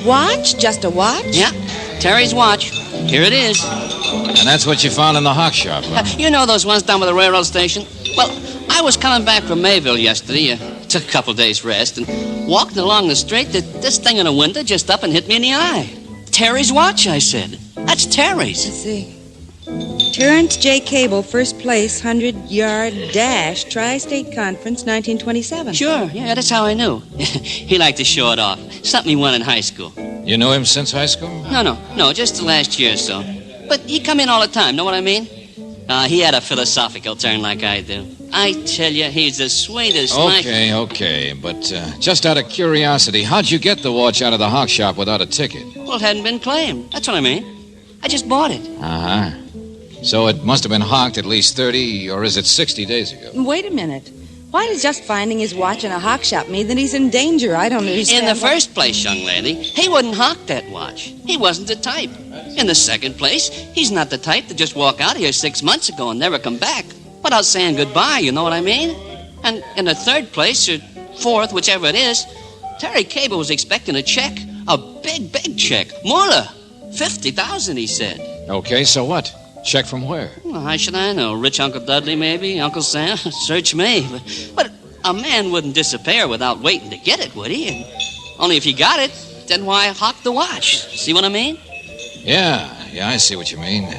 Watch? Just a watch? Yeah, Terry's watch. Here it is. And that's what you found in the hock shop, huh? You know those ones down by the railroad station? Well, I was coming back from Mayville yesterday. Took a couple days' rest, and walking along the street, this thing in the window just up and hit me in the eye. Terry's watch, I said. That's Terry's. Let's see. Terrence J. Cable, first place, 100-yard dash, Tri-State Conference, 1927. Sure, yeah, that's how I knew. He liked to show it off. Something he won in high school. You knew him since high school? No, just the last year or so. But he come in all the time, know what I mean? He had a philosophical turn like I do. I tell you, he's the sweetest. Okay, but just out of curiosity, how'd you get the watch out of the hock shop without a ticket? Well, it hadn't been claimed. That's what I mean. I just bought it. Uh-huh. So it must have been hocked at least 30, or is it 60 days ago? Wait a minute. Why does just finding his watch in a hock shop mean that he's in danger? I don't understand. In the first place, young lady, he wouldn't hock that watch. He wasn't the type. In the second place, he's not the type to just walk out of here 6 months ago and never come back without saying goodbye, you know what I mean? And in the third place, or fourth, whichever it is, Terry Cable was expecting a check. A big check. More. 50,000, he said. Okay, so what? Check from where? Well, how should I know? Rich Uncle Dudley, maybe? Uncle Sam? Search me. But a man wouldn't disappear without waiting to get it, would he? And only if he got it, then why hock the watch? See what I mean? Yeah, I see what you mean.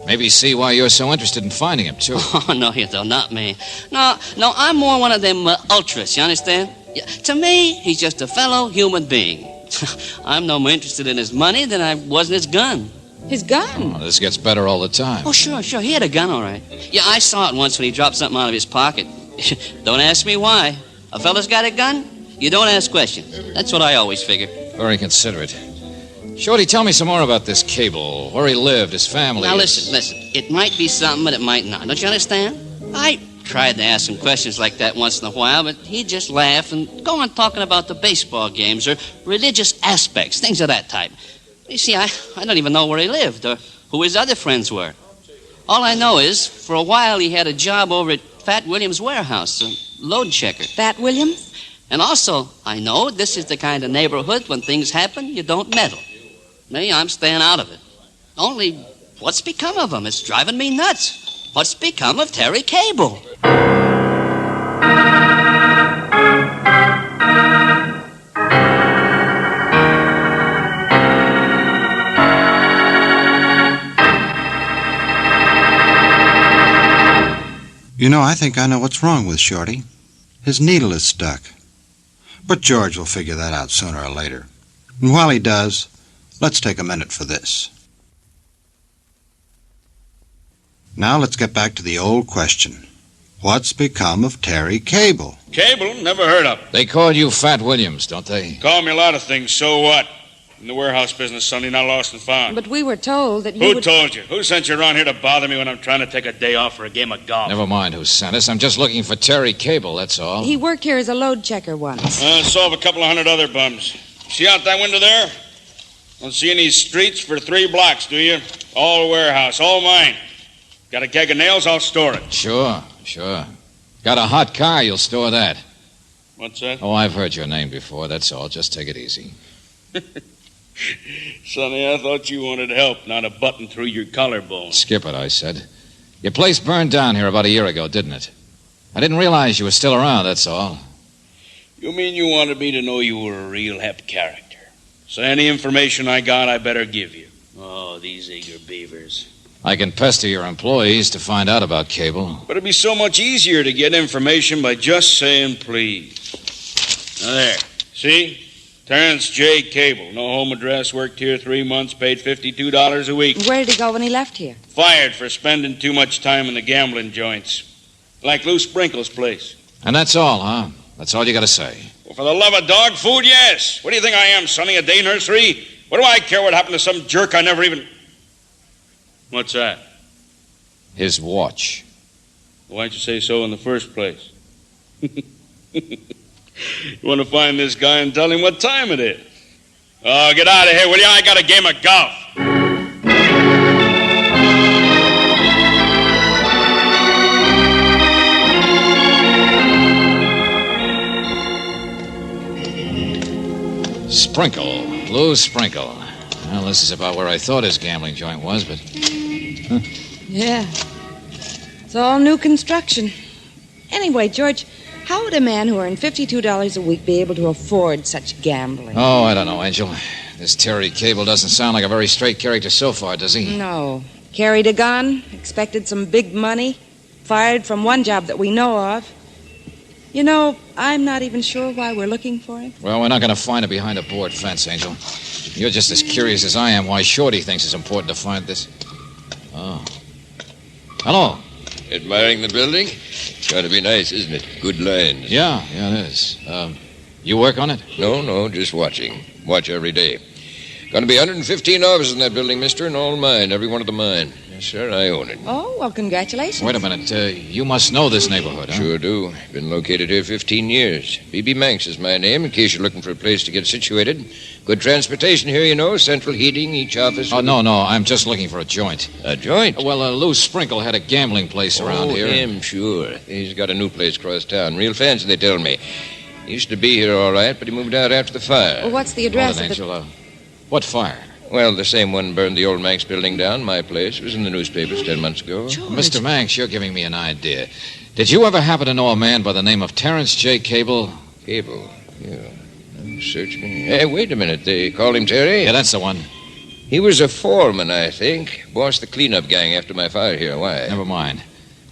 Maybe see why you're so interested in finding him, too. Oh, no, you don't. Not me. No, I'm more one of them ultras, you understand? Yeah, to me, he's just a fellow human being. I'm no more interested in his money than I was in his gun. His gun? Oh, this gets better all the time. Oh, sure. He had a gun, all right. Yeah, I saw it once when he dropped something out of his pocket. Don't ask me why. A fella's got a gun, you don't ask questions. That's what I always figured. Very considerate. Shorty, tell me some more about this Cable. Where he lived, his family. Now, listen. It might be something, but it might not. Don't you understand? I tried to ask him questions like that once in a while, but he'd just laugh and go on talking about the baseball games or religious aspects, things of that type. You see, I don't even know where he lived or who his other friends were. All I know is, for a while, he had a job over at Fat Williams' warehouse, a load checker. Fat Williams? And also, I know this is the kind of neighborhood when things happen, you don't meddle. Me, I'm staying out of it. Only, what's become of him? It's driving me nuts. What's become of Terry Cable? You know, I think I know what's wrong with Shorty. His needle is stuck. But George will figure that out sooner or later. And while he does, let's take a minute for this. Now let's get back to the old question. What's become of Terry Cable? Cable? Never heard of him. They call you Fat Williams, don't they? Call me a lot of things, so what? In the warehouse business, Sonny, not lost and found. But we were told that you Who told you? Who sent you around here to bother me when I'm trying to take a day off for a game of golf? Never mind who sent us. I'm just looking for Terry Cable, that's all. He worked here as a load checker once. Solve a couple of hundred other bums. See out that window there? Don't see any streets for 3 blocks, do you? All warehouse, all mine. Got a keg of nails, I'll store it. Sure. Got a hot car, you'll store that. What's that? Oh, I've heard your name before, that's all. Just take it easy. Sonny, I thought you wanted help, not a button through your collarbone. Skip it, I said. Your place burned down here about a year ago, didn't it? I didn't realize you were still around, that's all. You mean you wanted me to know you were a real hep character? So any information I got, I better give you. Oh, these eager beavers. I can pester your employees to find out about Cable. But it'd be so much easier to get information by just saying please. Now there, see? Terrence J. Cable, no home address, worked here 3 months, paid $52 a week. Where did he go when he left here? Fired for spending too much time in the gambling joints. Like Lou Sprinkle's place. And that's all, huh? That's all you gotta say. Well, for the love of dog food, yes. What do you think I am, Sonny, a day nursery? What do I care what happened to some jerk I never even... What's that? His watch. Why'd you say so in the first place? You want to find this guy and tell him what time it is? Oh, get out of here, will you? I got a game of golf. Sprinkle. Blue Sprinkle. Well, this is about where I thought his gambling joint was, but... Yeah. It's all new construction. Anyway, George, how would a man who earned $52 a week be able to afford such gambling? Oh, I don't know, Angel. This Terry Cable doesn't sound like a very straight character so far, does he? No. Carried a gun, expected some big money, fired from one job that we know of. You know, I'm not even sure why we're looking for him. Well, we're not going to find it behind a board fence, Angel. You're just as curious as I am why Shorty thinks it's important to find this. Oh. Hello. Admiring the building? Gotta be nice, isn't it? Good lines. Yeah, it is. You work on it? No, just watching. Watch every day. Gonna be 115 offices in that building, mister, and all mine, every one of the mine. Yes, sir, I own it. Oh, well, congratulations. Wait a minute. You must know this neighborhood, huh? Sure do. Been located here 15 years. B.B. Manx is my name, in case you're looking for a place to get situated. Good transportation here, you know. Central heating, each office. Oh, no. I'm just looking for a joint. A joint? Well, Lou Sprinkle had a gambling place around here. Oh, him, sure. He's got a new place across town. Real fancy, they tell me. He used to be here all right, but he moved out after the fire. Well, what's the address Hold it, of Angel. What fire? Well, the same one burned the old Manx building down, my place. It was in the newspapers 10 months ago. George. Mr. Manx, you're giving me an idea. Did you ever happen to know a man by the name of Terrence J. Cable? Cable? Yeah. Search me. Hey, wait a minute. They call him Terry? Yeah, that's the one. He was a foreman, I think. Bossed the cleanup gang after my fire here. Why? Never mind.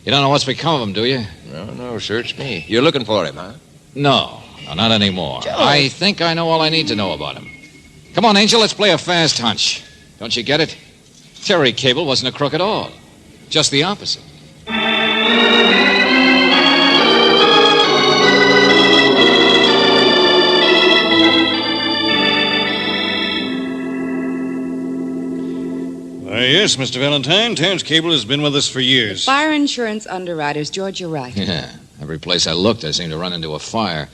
You don't know what's become of him, do you? No, search me. You're looking for him, huh? No, not anymore. George. I think I know all I need to know about him. Come on, Angel, let's play a fast hunch. Don't you get it? Terry Cable wasn't a crook at all. Just the opposite. Yes, Mr. Valentine. Terrence Cable has been with us for years. Fire insurance underwriters. George, you're right. Yeah, every place I looked, I seemed to run into a fire.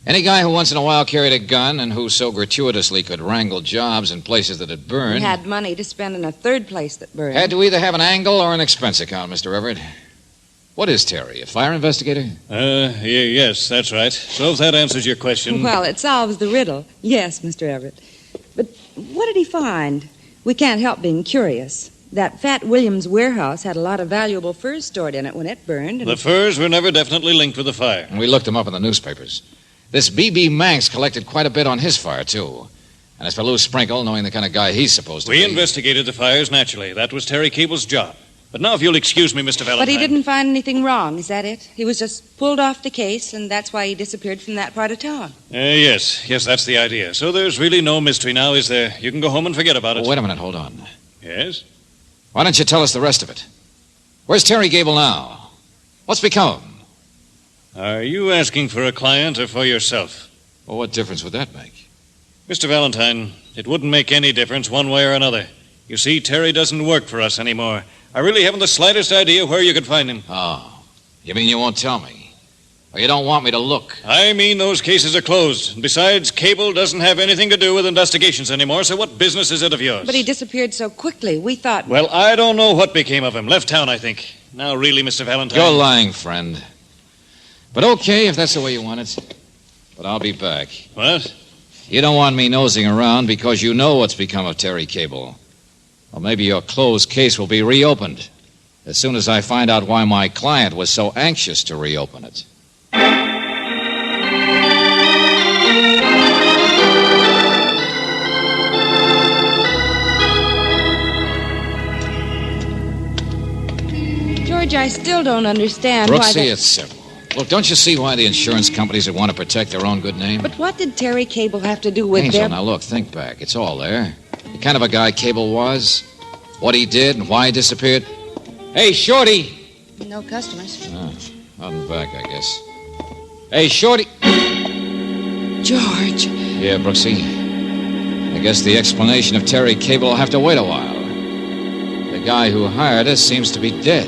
Any guy who once in a while carried a gun and who so gratuitously could wrangle jobs in places that had burned... We had money to spend in a third place that burned. had to either have an angle or an expense account, Mr. Everett. What is Terry, a fire investigator? Yes, that's right. So if that answers your question... Well, it solves the riddle. Yes, Mr. Everett. But what did he find? We can't help being curious. That Fat Williams warehouse had a lot of valuable furs stored in it when it burned. And The furs were never definitely linked with the fire. And we looked him up in the newspapers. This B.B. Manx collected quite a bit on his fire, too. And as for Lou Sprinkle, knowing the kind of guy he's supposed to be... We investigated the fires, naturally. That was Terry Cable's job. But now, if you'll excuse me, Mr. Valentine... But he didn't find anything wrong, is that it? He was just pulled off the case, and that's why he disappeared from that part of town. Yes, that's the idea. So there's really no mystery now, is there? You can go home and forget about it. Oh, wait a minute, hold on. Yes? Why don't you tell us the rest of it? Where's Terry Cable now? What's become of him? Are you asking for a client or for yourself? Well, what difference would that make? Mr. Valentine, it wouldn't make any difference one way or another. You see, Terry doesn't work for us anymore. I really haven't the slightest idea where you could find him. Oh, you mean you won't tell me? Or you don't want me to look? I mean those cases are closed. And besides, Cable doesn't have anything to do with investigations anymore, so what business is it of yours? But he disappeared so quickly, we thought... Well, I don't know what became of him. Left town, I think. Now, really, Mr. Valentine... You're lying, friend. But okay, if that's the way you want it. But I'll be back. What? You don't want me nosing around because you know what's become of Terry Cable. Well, maybe your closed case will be reopened as soon as I find out why my client was so anxious to reopen it. George, I still don't understand Brooksy, why they... it's simple. Look, don't you see why the insurance companies would want to protect their own good name? But what did Terry Cable have to do with Angel, their... now look, think back. It's all there. The kind of a guy Cable was, what he did, and why he disappeared. Hey, Shorty! No customers. Out and back, I guess. Hey, Shorty! George. Yeah, Brooksy. I guess the explanation of Terry Cable will have to wait a while. guy who hired us seems to be dead.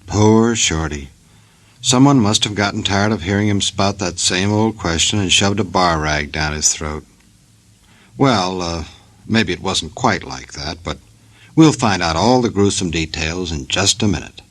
Poor Shorty. Someone must have gotten tired of hearing him spout that same old question and shoved a bar rag down his throat. Well, maybe it wasn't quite like that, but we'll find out all the gruesome details in just a minute.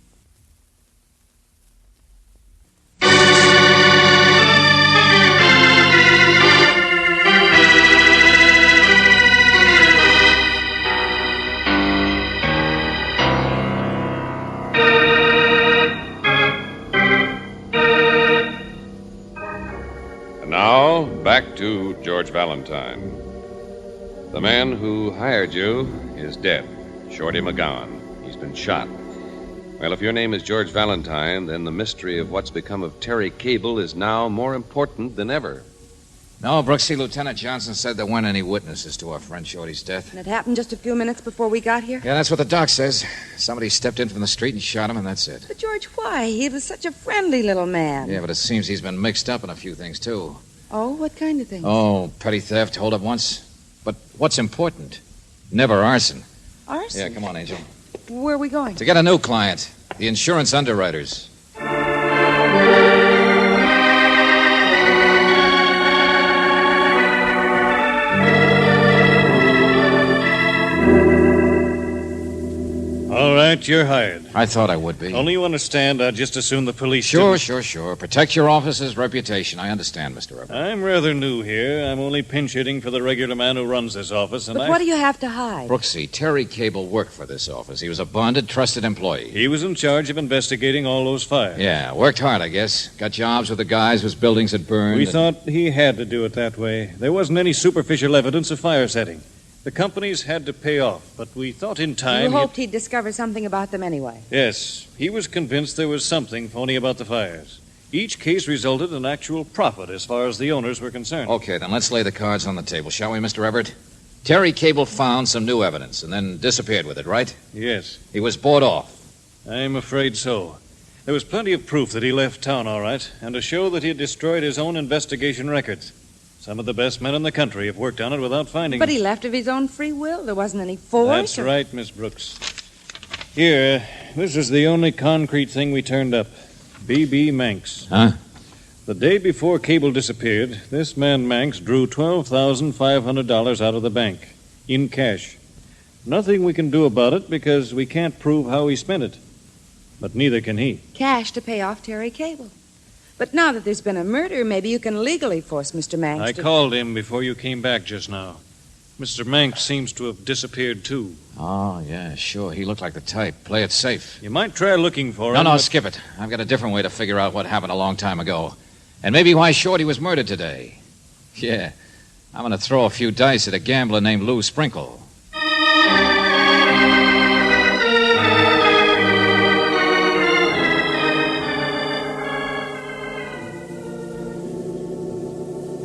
Now, back to George Valentine. The man who hired you is dead, Shorty McGowan. He's been shot. Well, if your name is George Valentine, then the mystery of what's become of Terry Cable is now more important than ever. No, Brooksy, Lieutenant Johnson said there weren't any witnesses to our friend Shorty's death. And it happened just a few minutes before we got here? Yeah, that's what the doc says. Somebody stepped in from the street and shot him, and that's it. But, George, why? He was such a friendly little man. Yeah, but it seems he's been mixed up in a few things, too. Oh, what kind of things? Oh, petty theft, hold up once. But what's important? Never arson. Arson? Yeah, come on, Angel. Where are we going? To get a new client, the insurance underwriters. All right, you're hired. I thought I would be. Only you understand, I'd just assume the police Sure. didn't. Protect your office's reputation. I understand, Mr. Everett. I'm rather new here. I'm only pinch hitting for the regular man who runs this office, and But what do you have to hide? Brooksy, Terry Cable worked for this office. He was a bonded, trusted employee. He was in charge of investigating all those fires. Yeah, worked hard, I guess. Got jobs with the guys whose buildings had burned. We thought he had to do it that way. There wasn't any superficial evidence of fire setting. The companies had to pay off, but we thought in time... You hoped he'd discover something about them anyway. Yes, he was convinced there was something phony about the fires. Each case resulted in actual profit as far as the owners were concerned. Okay, then let's lay the cards on the table, shall we, Mr. Everett? Terry Cable found some new evidence and then disappeared with it, right? Yes, He was bought off. I'm afraid so. There was plenty of proof that he left town all right, and to show that he had destroyed his own investigation records. Some of the best men in the country have worked on it without finding But it. he left of his own free will. There wasn't any force. That's right, Miss Brooks. Here, this is the only concrete thing we turned up. B.B. Manx. Huh? The day before Cable disappeared, this man Manx drew $12,500 out of the bank, in cash. Nothing we can do about it because we can't prove how he spent it. But neither can he. Cash to pay off Terry Cable. But now that there's been a murder, maybe you can legally force Mr. Manx I to... called him before you came back just now. Mr. Manx seems to have disappeared, too. Oh, yeah, sure. He looked like the type. Play it safe. You might try looking for No, him. no, but- skip it. I've got a different way to figure out what happened a long time ago. And maybe why Shorty was murdered today. Yeah, I'm going to throw a few dice at a gambler named Lou Sprinkle.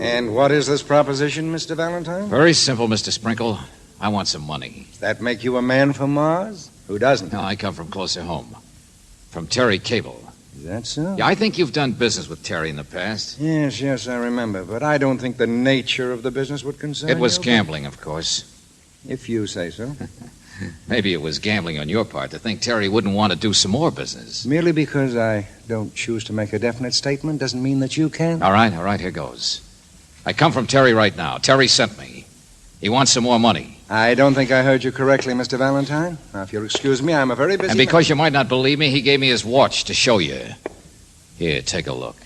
And what is this proposition, Mr. Valentine? Very simple, Mr. Sprinkle. I want some money. Does that make you a man from Mars? Who doesn't? No, I come from closer home. From Terry Cable. Is that so? Yeah, I think you've done business with Terry in the past. Yes, I remember. But I don't think the nature of the business would concern you. It was gambling, of course. If you say so. Maybe it was gambling on your part to think Terry wouldn't want to do some more business. Merely because I don't choose to make a definite statement doesn't mean that you can. All right, here goes. I come from Terry right now. Terry sent me. He wants some more money. I don't think I heard you correctly, Mr. Valentine. Now, if you'll excuse me, I'm a very busy And because you might not believe me, he gave me his watch to show you. Here, take a look.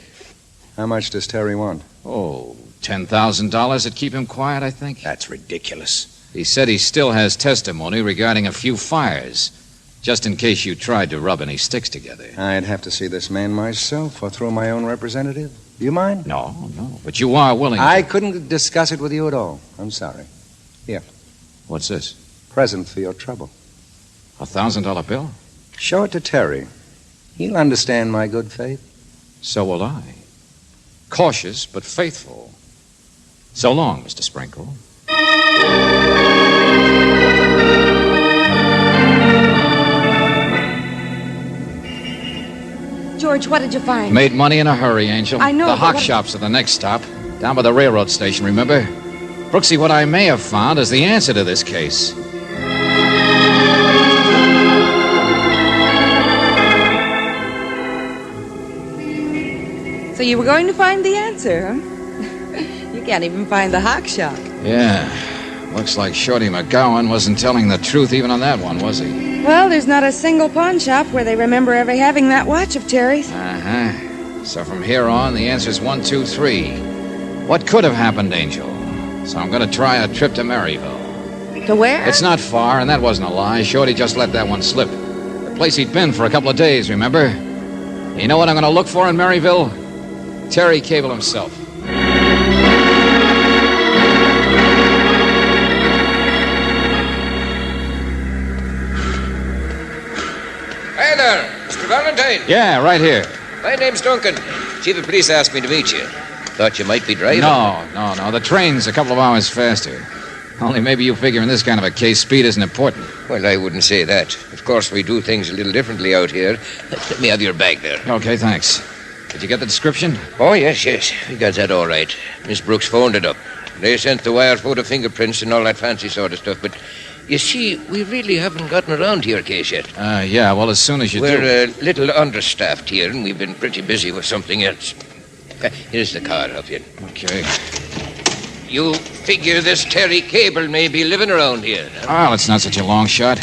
How much does Terry want? Oh, $10,000 would keep him quiet, I think. That's ridiculous. He said he still has testimony regarding a few fires, just in case you tried to rub any sticks together. I'd have to see this man myself or through my own representative. Do you mind? No, but you are willing I to... couldn't discuss it with you at all. I'm sorry. Here. What's this? Present for your trouble. $1,000 bill? Show it to Terry. He'll understand my good faith. So will I. Cautious, but faithful. So long, Mr. Sprinkle. George, what did you find? Made money in a hurry, Angel. I know, The but hock what- shops are the next stop. Down by the railroad station, remember? Brooksy, what I may have found is the answer to this case. So you were going to find the answer, huh? You can't even find the hock shop. Yeah. Looks like Shorty McGowan wasn't telling the truth even on that one, was he? Well, there's not a single pawn shop where they remember ever having that watch of Terry's. Uh-huh. So from here on, the answer's 1, 2, 3. What could have happened, Angel? So I'm going to try a trip to Maryville. To where? It's not far, and that wasn't a lie. Shorty just let that one slip. The place he'd been for a couple of days, remember? You know what I'm going to look for in Maryville? Terry Cable himself. Hey there, Mr. Valentine. Yeah, right here. My name's Duncan. Chief of Police asked me to meet you. Thought you might be driving. No. The train's a couple of hours faster. Only maybe you figure in this kind of a case, speed isn't important. Well, I wouldn't say that. Of course, we do things a little differently out here. Let me have your bag there. Okay, thanks. Did you get the description? Oh, yes. We got that all right. Miss Brooks phoned it up. They sent the wire photo fingerprints and all that fancy sort of stuff, but you see, we really haven't gotten around to your case yet. Yeah, well, as soon as you do. We're a little understaffed here, and we've been pretty busy with something else. Here's the car, Huffin. Okay. You figure this Terry Cable may be living around here, huh? Well, it's not such a long shot.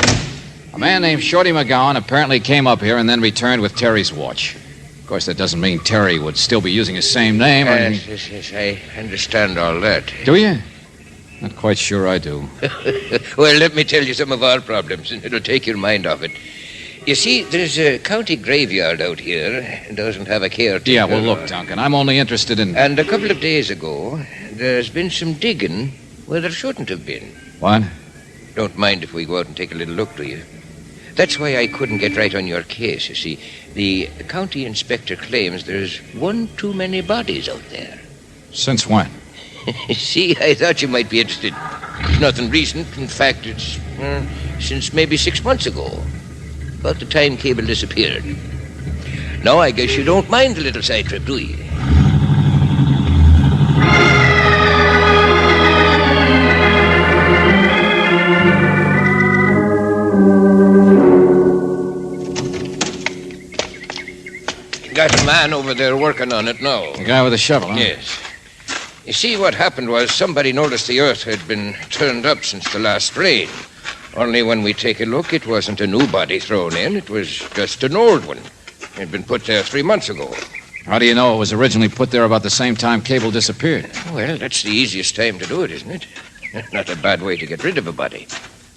A man named Shorty McGowan apparently came up here and then returned with Terry's watch. Of course, that doesn't mean Terry would still be using his same name. Yes, I understand all that. Do you? Not quite sure I do. Well, let me tell you some of our problems, and it'll take your mind off it. You see, there's a county graveyard out here. It doesn't have a caretaker. Yeah, well, look, Duncan, I'm only interested in... And a couple of days ago, there's been some digging where there shouldn't have been. What? Don't mind if we go out and take a little look, do you? That's why I couldn't get right on your case, you see. The county inspector claims there's one too many bodies out there. Since when? See, I thought you might be interested. It's nothing recent. In fact, it's since maybe 6 months ago. About the time Cable disappeared. Now, I guess you don't mind a little side trip, do you? Got a man over there working on it now. The guy with the shovel, huh? Yes. You see, what happened was somebody noticed the earth had been turned up since the last rain. Only when we take a look, it wasn't a new body thrown in. It was just an old one. It had been put there 3 months ago. How do you know it was originally put there about the same time Cable disappeared? Well, that's the easiest time to do it, isn't it? Not a bad way to get rid of a body.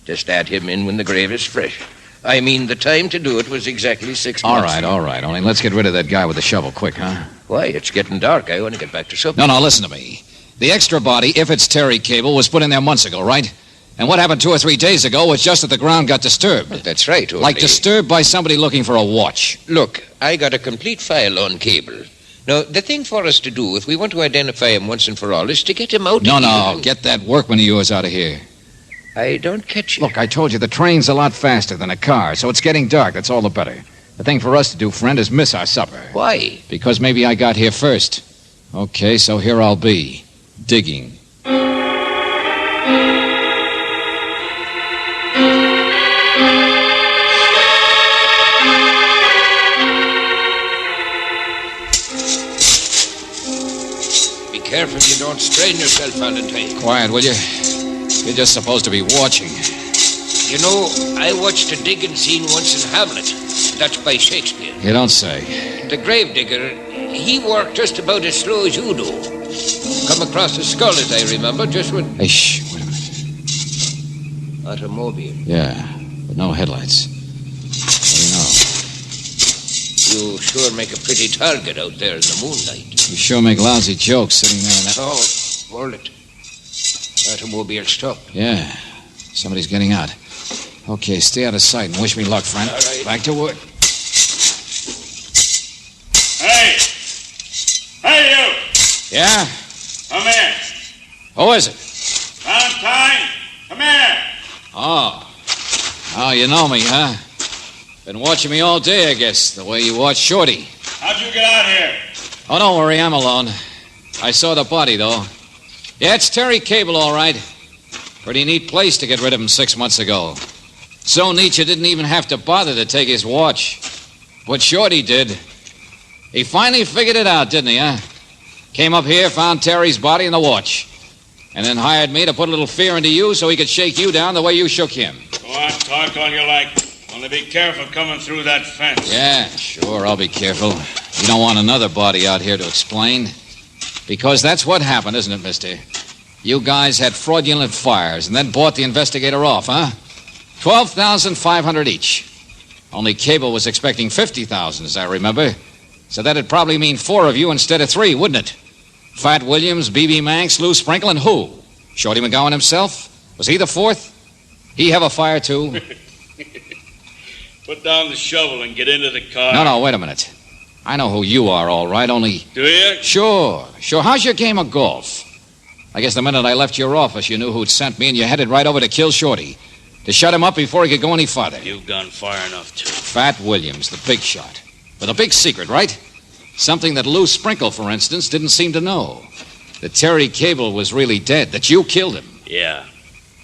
Just add him in when the grave is fresh. I mean, the time to do it was exactly 6 months. All right. Only let's get rid of that guy with the shovel quick, huh? Why, it's getting dark. I want to get back to supper. No, listen to me. The extra body, if it's Terry Cable, was put in there months ago, right? And what happened 2 or 3 days ago was just that the ground got disturbed. But that's right, only... Like disturbed by somebody looking for a watch. Look, I got a complete file on Cable. Now, the thing for us to do, if we want to identify him once and for all, is to get him out of here. No, get that workman of yours out of here. I don't catch you. Look, I told you the train's a lot faster than a car, so it's getting dark. That's all the better. The thing for us to do, friend, is miss our supper. Why? Because maybe I got here first. Okay, so here I'll be, digging. Be careful you don't strain yourself, Valentine. Quiet, will you? You're just supposed to be watching. You know, I watched a digging scene once in Hamlet. That's by Shakespeare. You don't say. The gravedigger, he worked just about as slow as you do. Come across a skull, as I remember, just when... Hey, shh, wait a minute. Automobile. Yeah, but no headlights. What do you know? You sure make a pretty target out there in the moonlight. You sure make lousy jokes sitting there in that... Oh, hold it. Automobile stopped. Yeah, somebody's getting out. Okay, stay out of sight and wish me luck, friend. All right. Back to work. Hey! Hey, you! Yeah? Come here. Who is it? Valentine, come here. Oh, you know me, huh? Been watching me all day, I guess, the way you watch Shorty. How you get out here? Oh, don't worry, I'm alone. I saw the body, though. Yeah, it's Terry Cable, all right. Pretty neat place to get rid of him 6 months ago. So neat you didn't even have to bother to take his watch. What Shorty did. He finally figured it out, didn't he, huh? Came up here, found Terry's body and the watch. And then hired me to put a little fear into you so he could shake you down the way you shook him. Go on, talk all you like. Only be careful coming through that fence. Yeah, sure, I'll be careful. You don't want another body out here to explain. Because that's what happened, isn't it, mister? You guys had fraudulent fires and then bought the investigator off, huh? $12,500 each. Only Cable was expecting $50,000, as I remember. So that'd probably mean 4 of you instead of 3, wouldn't it? Fat Williams, B.B. Manx, Lou Sprinkle, and who? Shorty McGowan himself? Was he the 4th? He have a fire, too? Put down the shovel and get into the car. No, wait a minute. I know who you are, all right, only... Do you? Sure. How's your game of golf? I guess the minute I left your office, you knew who'd sent me, and you headed right over to kill Shorty. To shut him up before he could go any farther. You've gone far enough, too. Fat Williams, the big shot. With a big secret, right? Something that Lou Sprinkle, for instance, didn't seem to know. That Terry Cable was really dead, that you killed him. Yeah.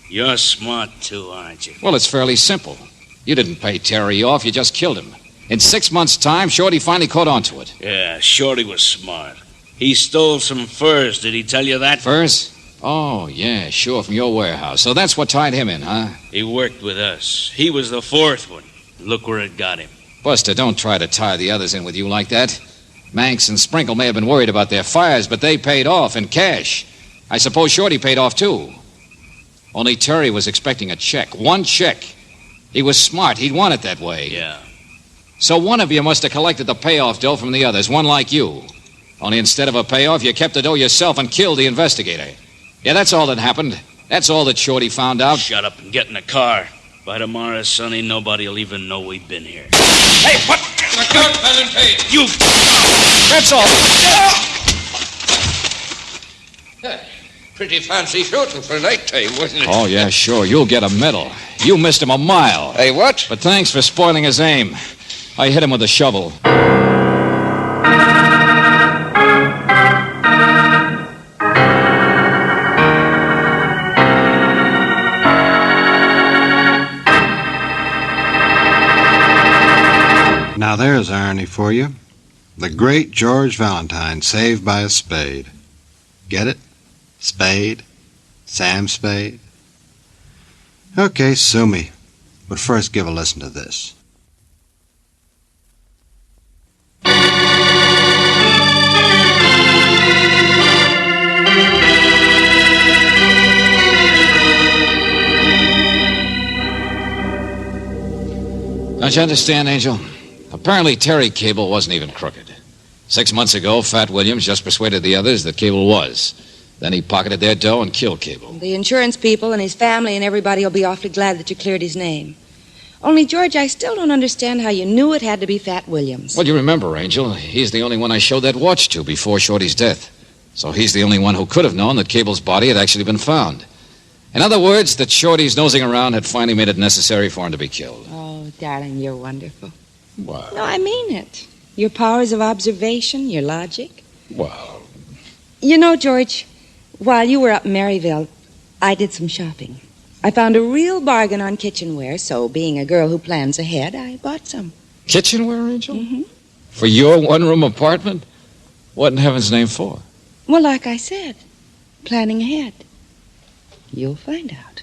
You're smart, too, aren't you? Well, it's fairly simple. You didn't pay Terry off, you just killed him. In 6 months' time, Shorty finally caught on to it. Yeah, Shorty was smart. He stole some furs. Did he tell you that? Furs? Oh, yeah, sure, from your warehouse. So that's what tied him in, huh? He worked with us. He was the 4th one. Look where it got him. Buster, don't try to tie the others in with you like that. Manx and Sprinkle may have been worried about their fires, but they paid off in cash. I suppose Shorty paid off, too. Only Terry was expecting a check. 1 check. He was smart. He'd want it that way. Yeah. So one of you must have collected the payoff dough from the others, one like you. Only instead of a payoff, you kept the dough yourself and killed the investigator. Yeah, that's all that happened. That's all that Shorty found out. Shut up and get in the car. By tomorrow, Sonny, nobody will even know we've been here. Hey, what? Look out, Valentine. You... That's all. Pretty fancy shooting for nighttime, wasn't it? Oh, yeah, sure. You'll get a medal. You missed him a mile. Hey, what? But thanks for spoiling his aim. I hit him with a shovel. Now there's irony for you. The great George Valentine saved by a spade. Get it? Spade? Sam Spade? Okay, sue me. But first give a listen to this. Don't you understand, Angel? Apparently Terry Cable wasn't even crooked. 6 months ago, Fat Williams just persuaded the others that Cable was. Then he pocketed their dough and killed Cable. The insurance people and his family and everybody will be awfully glad that you cleared his name. Only, George, I still don't understand how you knew it had to be Fat Williams. Well, you remember, Angel, he's the only one I showed that watch to before Shorty's death. So he's the only one who could have known that Cable's body had actually been found. In other words, that Shorty's nosing around had finally made it necessary for him to be killed. Oh, darling, you're wonderful. Wow. No, I mean it. Your powers of observation, your logic. Wow. You know, George, while you were up in Maryville, I did some shopping. I found a real bargain on kitchenware, so being a girl who plans ahead, I bought some. Kitchenware, Angel? Mm-hmm. For your one-room apartment? What in heaven's name for? Well, like I said, planning ahead. You'll find out.